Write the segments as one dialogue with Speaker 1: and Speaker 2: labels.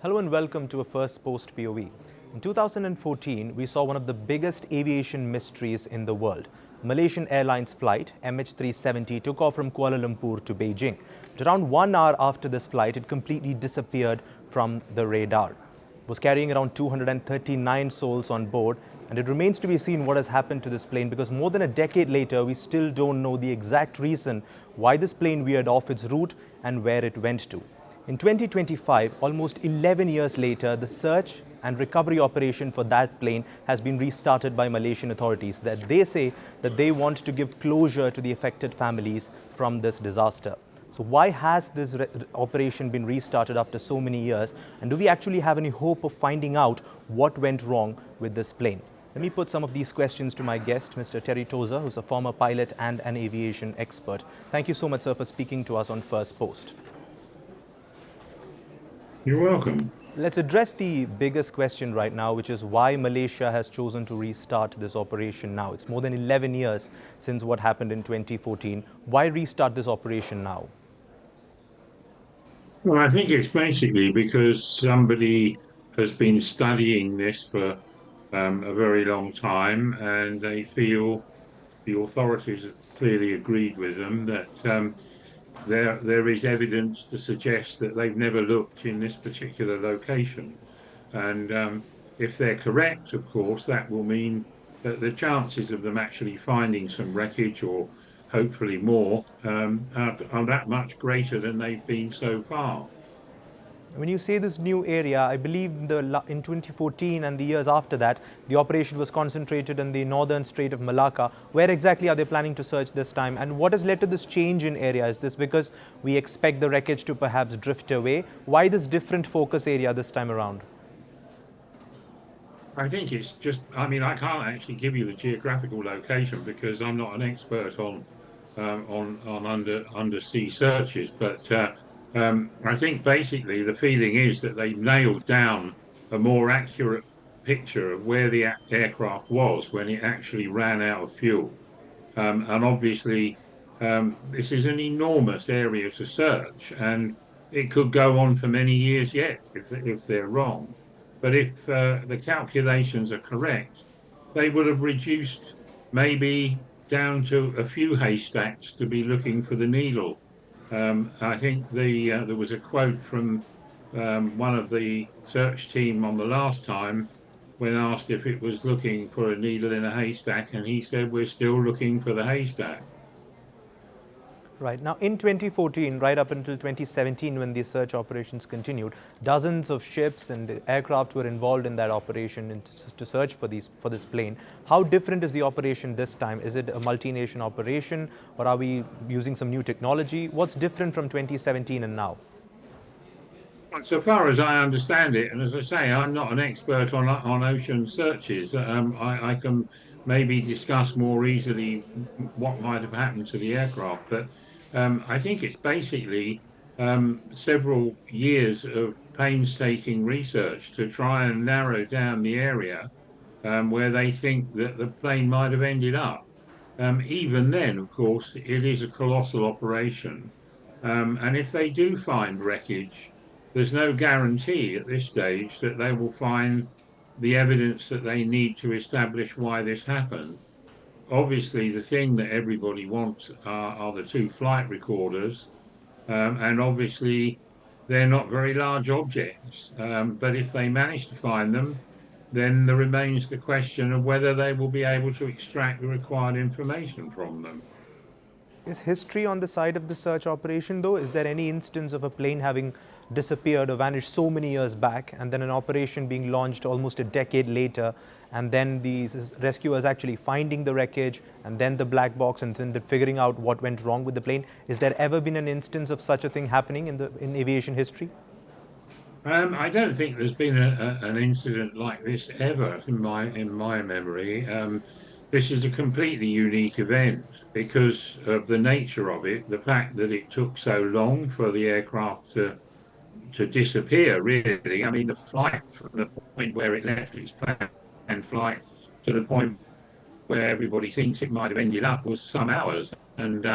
Speaker 1: Hello and welcome to a Firstpost POV. In 2014, we saw one of the biggest aviation mysteries in the world. Malaysian Airlines flight MH370 took off from Kuala Lumpur to Beijing. But around 1 hour after this flight, it completely disappeared from the radar. It was carrying around 239 souls on board, and it remains to be seen what has happened to this plane because more than a decade later, we still don't know the exact reason why this plane veered off its route and where it went to. In 2025, almost 11 years later, the search and recovery operation for that plane has been restarted by Malaysian authorities that they say that they want to give closure to the affected families from this disaster. So why has this operation been restarted after so many years? And do we actually have any hope of finding out what went wrong with this plane? Let me put some of these questions to my guest, Mr. Terry Tozer, who's a former pilot and an aviation expert. Thank you so much, sir, for speaking to us on Firstpost.
Speaker 2: You're welcome.
Speaker 1: Let's address the biggest question right now, which is why Malaysia has chosen to restart this operation now. It's more than 11 years since what happened in 2014. Why restart this operation now?
Speaker 2: Well, I think it's basically because somebody has been studying this for a very long time, and they feel the authorities have clearly agreed with them that there is evidence to suggest that they've never looked in this particular location. And if they're correct, of course, that will mean that the chances of them actually finding some wreckage or hopefully more are that much greater than they've been so far.
Speaker 1: When you say this new area, I believe in 2014 and the years after that, the operation was concentrated in the northern Strait of Malacca. Where exactly are they planning to search this time? And what has led to this change in area? Is this because we expect the wreckage to perhaps drift away? Why this different focus area this time around?
Speaker 2: I think it's just, I can't actually give you the geographical location because I'm not an expert on undersea searches, but I think basically the feeling is that they nailed down a more accurate picture of where the aircraft was when it actually ran out of fuel. And obviously, this is an enormous area to search, and it could go on for many years yet if they're wrong. But if the calculations are correct, they would have reduced maybe down to a few haystacks to be looking for the needle. I think there was a quote from one of the search team on the last time when asked if it was looking for a needle in a haystack, and he said, "We're still looking for the haystack."
Speaker 1: Right. Now, in 2014, right up until 2017, when the search operations continued, dozens of ships and aircraft were involved in that operation to search for this plane. How different is the operation this time? Is it a multi-nation operation, or are we using some new technology? What's different from 2017 and now?
Speaker 2: So far as I understand it, and as I say, I'm not an expert on ocean searches. I can maybe discuss more easily what might have happened to the aircraft, but I think it's basically several years of painstaking research to try and narrow down the area where they think that the plane might have ended up. Even then, of course, it is a colossal operation, and if they do find wreckage, there's no guarantee at this stage that they will find the evidence that they need to establish why this happened. Obviously, the thing that everybody wants are the two flight recorders, and obviously they're not very large objects. But if they manage to find them, then there remains the question of whether they will be able to extract the required information from them.
Speaker 1: Is history on the side of the search operation, though? Is there any instance of a plane having disappeared or vanished so many years back, and then an operation being launched almost a decade later, and then the rescuers actually finding the wreckage, and then the black box, and then figuring out what went wrong with the plane? Is there ever been an instance of such a thing happening in aviation history?
Speaker 2: I don't think there's been an incident like this ever in my memory. This is a completely unique event because of the nature of it, the fact that it took so long for the aircraft to disappear, really. I mean, the flight from the point where it left its planned flight to the point where everybody thinks it might have ended up was some hours. And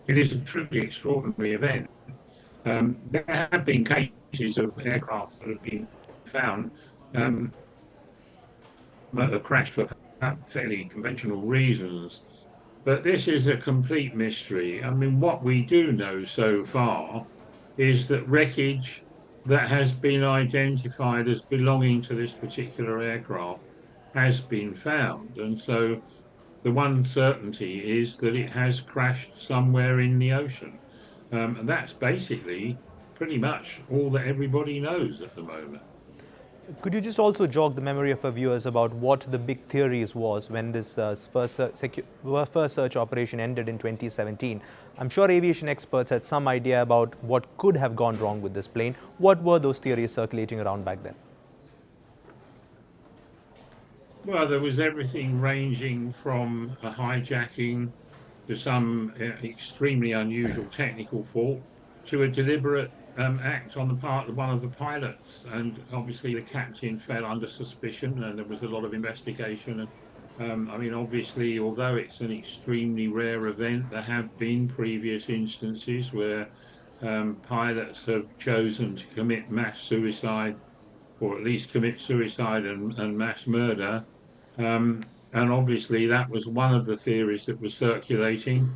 Speaker 2: it is a truly extraordinary event. There have been cases of aircraft that have been found um, that have crashed for fairly conventional reasons. But this is a complete mystery. I mean, what we do know so far is that wreckage that has been identified as belonging to this particular aircraft has been found. And so the one certainty is that it has crashed somewhere in the ocean. And that's basically pretty much all that everybody knows at the moment.
Speaker 1: Could you just also jog the memory of our viewers about what the big theories was when this first search operation ended in 2017? I'm sure aviation experts had some idea about what could have gone wrong with this plane. What were those theories circulating around back then?
Speaker 2: Well, there was everything ranging from a hijacking to some extremely unusual technical fault to a deliberate act on the part of one of the pilots. And obviously, the captain fell under suspicion, and there was a lot of investigation. And I mean, obviously, although it's an extremely rare event, there have been previous instances where pilots have chosen to commit mass suicide, or at least commit suicide and mass murder. And obviously, that was one of the theories that was circulating.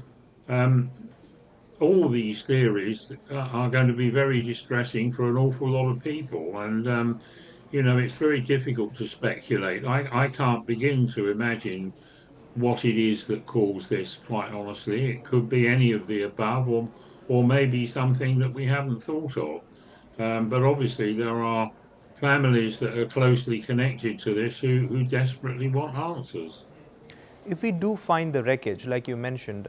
Speaker 2: Um, all these theories are going to be very distressing for an awful lot of people. And, it's very difficult to speculate. I can't begin to imagine what it is that caused this, quite honestly. It could be any of the above, or maybe something that we haven't thought of. But obviously, there are families that are closely connected to this who desperately want answers.
Speaker 1: If we do find the wreckage, like you mentioned,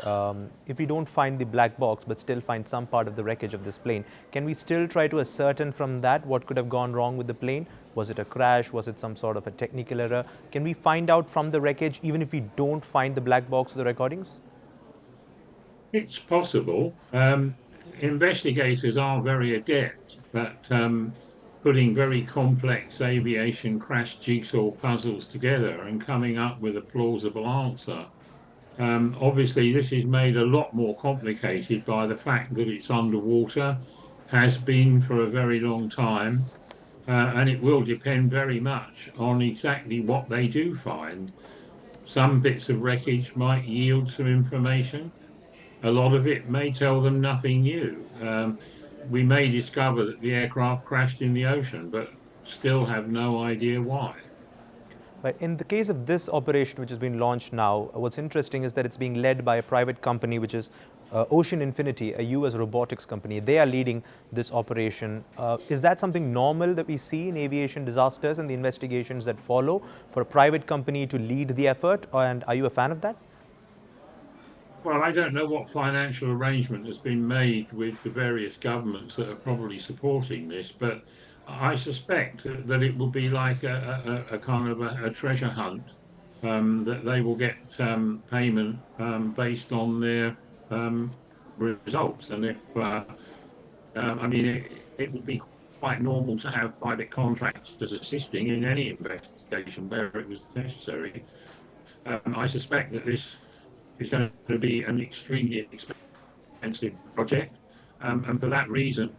Speaker 1: if we don't find the black box but still find some part of the wreckage of this plane, can we still try to ascertain from that what could have gone wrong with the plane? Was it a crash? Was it some sort of a technical error? Can we find out from the wreckage even if we don't find the black box or the recordings?
Speaker 2: It's possible. Investigators are very adept at putting very complex aviation crash jigsaw puzzles together and coming up with a plausible answer. Obviously, this is made a lot more complicated by the fact that it's underwater, has been for a very long time, and it will depend very much on exactly what they do find. Some bits of wreckage might yield some information. A lot of it may tell them nothing new. We may discover that the aircraft crashed in the ocean, but still have no idea why.
Speaker 1: Right. In the case of this operation, which has been launched now, what's interesting is that it's being led by a private company, which is Ocean Infinity, a US robotics company. They are leading this operation. Is that something normal that we see in aviation disasters and the investigations that follow for a private company to lead the effort? And are you a fan of that?
Speaker 2: Well, I don't know what financial arrangement has been made with the various governments that are probably supporting this, but I suspect that it will be like a kind of a treasure hunt, that they will get payment based on their results. And I mean, it would be quite normal to have private contractors assisting in any investigation where it was necessary. I suspect that this is going to be an extremely expensive project, and for that reason,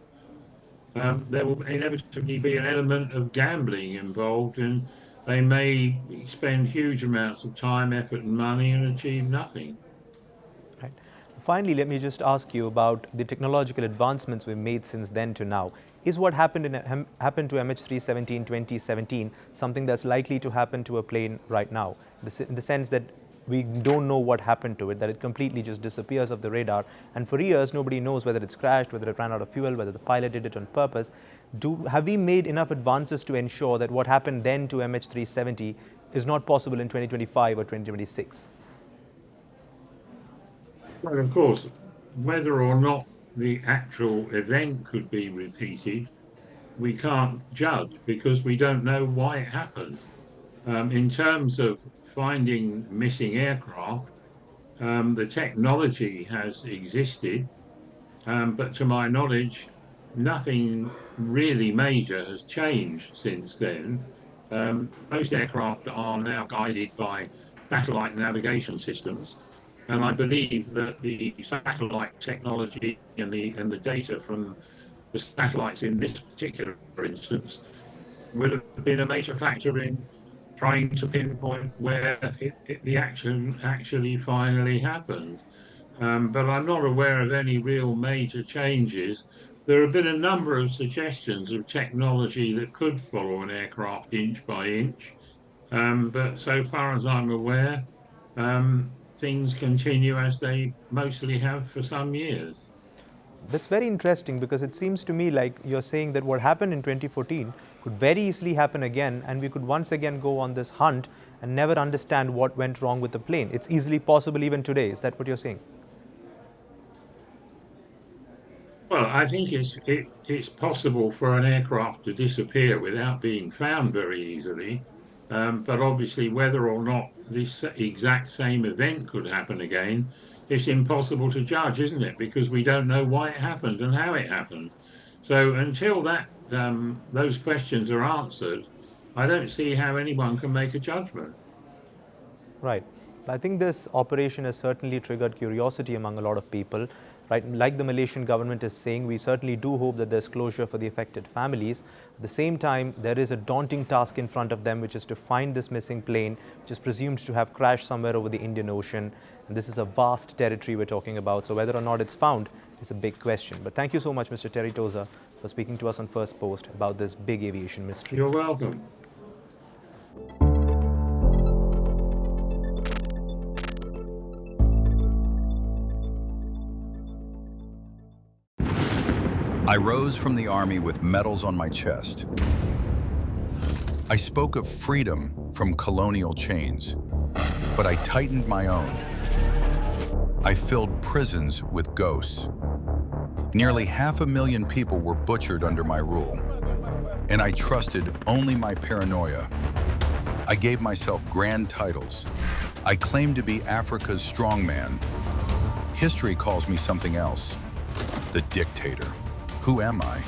Speaker 2: there will inevitably be an element of gambling involved, and they may expend huge amounts of time, effort, and money and achieve nothing.
Speaker 1: Right. Finally, let me just ask you about the technological advancements we've made since then to now. Is what happened to MH370 in 2017 something that's likely to happen to a plane right now? In the sense that we don't know what happened to it, that it completely just disappears off the radar. And for years, nobody knows whether it's crashed, whether it ran out of fuel, whether the pilot did it on purpose. Have we made enough advances to ensure that what happened then to MH370 is not possible in 2025 or 2026?
Speaker 2: Well, of course, whether or not the actual event could be repeated, we can't judge because we don't know why it happened. In terms of finding missing aircraft, the technology has existed, but to my knowledge, nothing really major has changed since then. Most aircraft are now guided by satellite navigation systems, and I believe that the satellite technology and the data from the satellites in this particular instance would have been a major factor in trying to pinpoint where the action actually finally happened. But I'm not aware of any real major changes. There have been a number of suggestions of technology that could follow an aircraft inch by inch, but so far as I'm aware, things continue as they mostly have for some years.
Speaker 1: That's very interesting because it seems to me like you're saying that what happened in 2014 could very easily happen again, and we could once again go on this hunt and never understand what went wrong with the plane. It's easily possible even today. Is that what you're saying?
Speaker 2: Well, I think it's possible for an aircraft to disappear without being found very easily. But obviously, whether or not this exact same event could happen again, it's impossible to judge, isn't it? Because we don't know why it happened and how it happened. So until those questions are answered, I don't see how anyone can make a judgment.
Speaker 1: Right. I think this operation has certainly triggered curiosity among a lot of people. Right, like the Malaysian government is saying, we certainly do hope that there's closure for the affected families. At the same time, there is a daunting task in front of them, which is to find this missing plane, which is presumed to have crashed somewhere over the Indian Ocean. And this is a vast territory we're talking about. So whether or not it's found is a big question. But thank you so much, Mr. Terry Toza, for speaking to us on First Post about this big aviation mystery.
Speaker 2: You're welcome.
Speaker 3: I rose from the army with medals on my chest. I spoke of freedom from colonial chains, but I tightened my own. I filled prisons with ghosts. Nearly 500,000 people were butchered under my rule, and I trusted only my paranoia. I gave myself grand titles. I claimed to be Africa's strongman. History calls me something else, the dictator. Who am I?